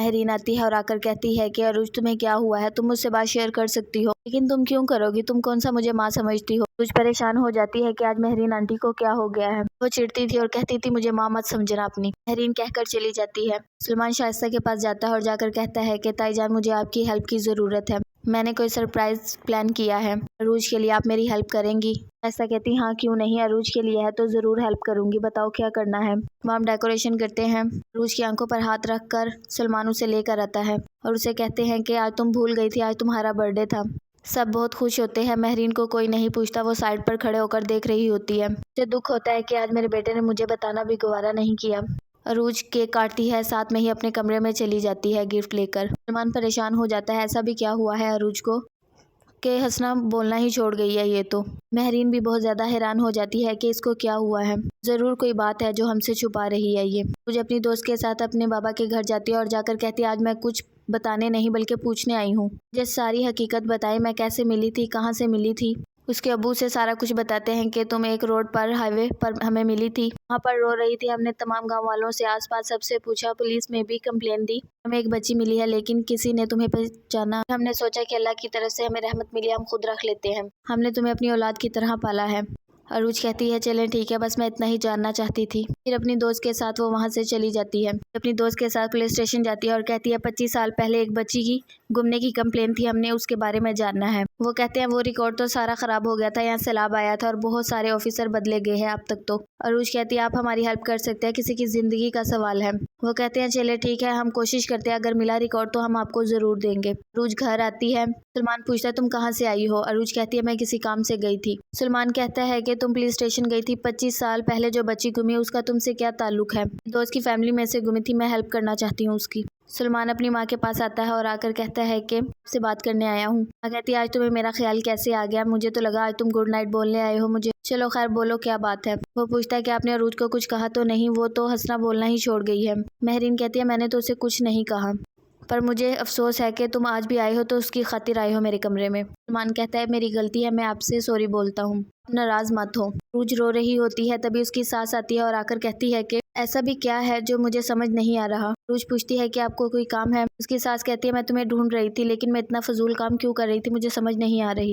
महरीन आती है और आकर कहती है कि अरूज तुम्हें क्या हुआ है, तुम मुझसे बात शेयर कर सकती हो, लेकिन तुम क्यों करोगी, तुम कौन सा मुझे माँ समझती हो। अरूज परेशान हो जाती है कि आज महरीन आंटी को क्या हो गया है। वो चिढ़ती थी और कहती थी मुझे माँ मत समझना अपनी। महरीन कहकर चली जाती है। सलमान शाइस्ता के पास जाता है और जाकर कहता है कि ताईजान मुझे आपकी हेल्प की ज़रूरत है, मैंने कोई सरप्राइज प्लान किया है अरूज के लिए, आप मेरी हेल्प करेंगी। ऐसा कहती हाँ क्यों नहीं, अरूज के लिए है तो ज़रूर हेल्प करूंगी, बताओ क्या करना है। तमाम डेकोरेशन करते हैं। अरूज की आंखों पर हाथ रख कर सलमान उसे लेकर आता है और उसे कहते हैं कि आज तुम भूल गई थी, आज तुम्हारा बर्थडे था। सब बहुत खुश होते हैं। महरीन को कोई नहीं पूछता, वो साइड पर खड़े होकर देख रही होती है। मुझे दुख होता है कि आज मेरे बेटे ने मुझे बताना भी गवारा नहीं किया। अरूज केक काटती है, साथ में ही अपने कमरे में चली जाती है गिफ्ट लेकर। सलमान परेशान हो जाता है, ऐसा भी क्या हुआ है अरूज को कि हंसना बोलना ही छोड़ गई है ये तो। महरीन भी बहुत ज़्यादा हैरान हो जाती है कि इसको क्या हुआ है, ज़रूर कोई बात है जो हमसे छुपा रही है ये। मुझे अपनी दोस्त के साथ अपने बाबा के घर जाती है और जाकर कहती है आज मैं कुछ बताने नहीं बल्कि पूछने आई हूँ, मुझे सारी हकीकत बताई, मैं कैसे मिली थी, कहाँ से मिली थी। उसके अब्बू से सारा कुछ बताते हैं कि तुम एक रोड पर हाईवे पर हमें मिली थी, वहाँ पर रो रही थी। हमने तमाम गांव वालों से आसपास सबसे पूछा, पुलिस में भी कंप्लेन दी, हमें एक बच्ची मिली है लेकिन किसी ने तुम्हें पहचाना। हमने सोचा कि अल्लाह की तरफ से हमें रहमत मिली, हम खुद रख लेते हैं, हमने तुम्हें अपनी औलाद की तरह पाला है। अरूज कहती है चलें ठीक है, बस मैं इतना ही जानना चाहती थी। फिर अपनी दोस्त के साथ वो वहाँ से चली जाती है। अपनी दोस्त के साथ पुलिस स्टेशन जाती है और कहती है 25 साल पहले एक बच्ची की गुमने की कंप्लेन थी, हमने उसके बारे में जानना है। वो कहते हैं वो रिकॉर्ड तो सारा खराब हो गया था, यहाँ सैलाब आया था और बहुत सारे ऑफिसर बदले गए हैं अब तक तो। अरूज कहती है आप हमारी हेल्प कर सकते हैं, किसी की जिंदगी का सवाल है। वो कहते हैं चले ठीक है, हम कोशिश करते हैं, अगर मिला रिकॉर्ड तो हम आपको जरूर देंगे। अरूज घर आती है। सलमान पूछता है तुम कहाँ से आई हो। अरूज कहती है मैं किसी काम से गई थी। सलमान कहता है कि तुम पुलिस स्टेशन गई थी, 25 साल पहले जो बच्ची गुमी उसका तुमसे क्या ताल्लुक है। दोस्त की फैमिली में से गुमी थी, मैं हेल्प करना चाहती हूँ उसकी। सलमान अपनी माँ के पास आता है और आकर कहता है कि आपसे बात करने आया हूँ। माँ कहती है आज तुम्हें मेरा ख्याल कैसे आ गया, मुझे तो लगा आज तुम गुड नाइट बोलने आए हो मुझे। चलो खैर बोलो क्या बात है। वो पूछता है कि आपने अरूज को कुछ कहा तो नहीं, वो तो हंसना बोलना ही छोड़ गई है। महरीन कहती है मैंने तो उसे कुछ नहीं कहा, पर मुझे अफसोस है कि तुम आज भी आई हो तो उसकी खातिर आई हो मेरे कमरे में। सलमान कहता है मेरी गलती है, मैं आपसे सॉरी बोलता हूँ, नाराज मत हो। अरूज रो रही होती है, तभी उसकी सास आती है और आकर कहती है कि ऐसा भी क्या है जो मुझे समझ नहीं आ रहा। अरूज पूछती है कि आपको कोई काम है। उसकी सास कहती है मैं तुम्हें ढूंढ रही थी, लेकिन मैं इतना फजूल काम क्यों कर रही थी, मुझे समझ नहीं आ रही।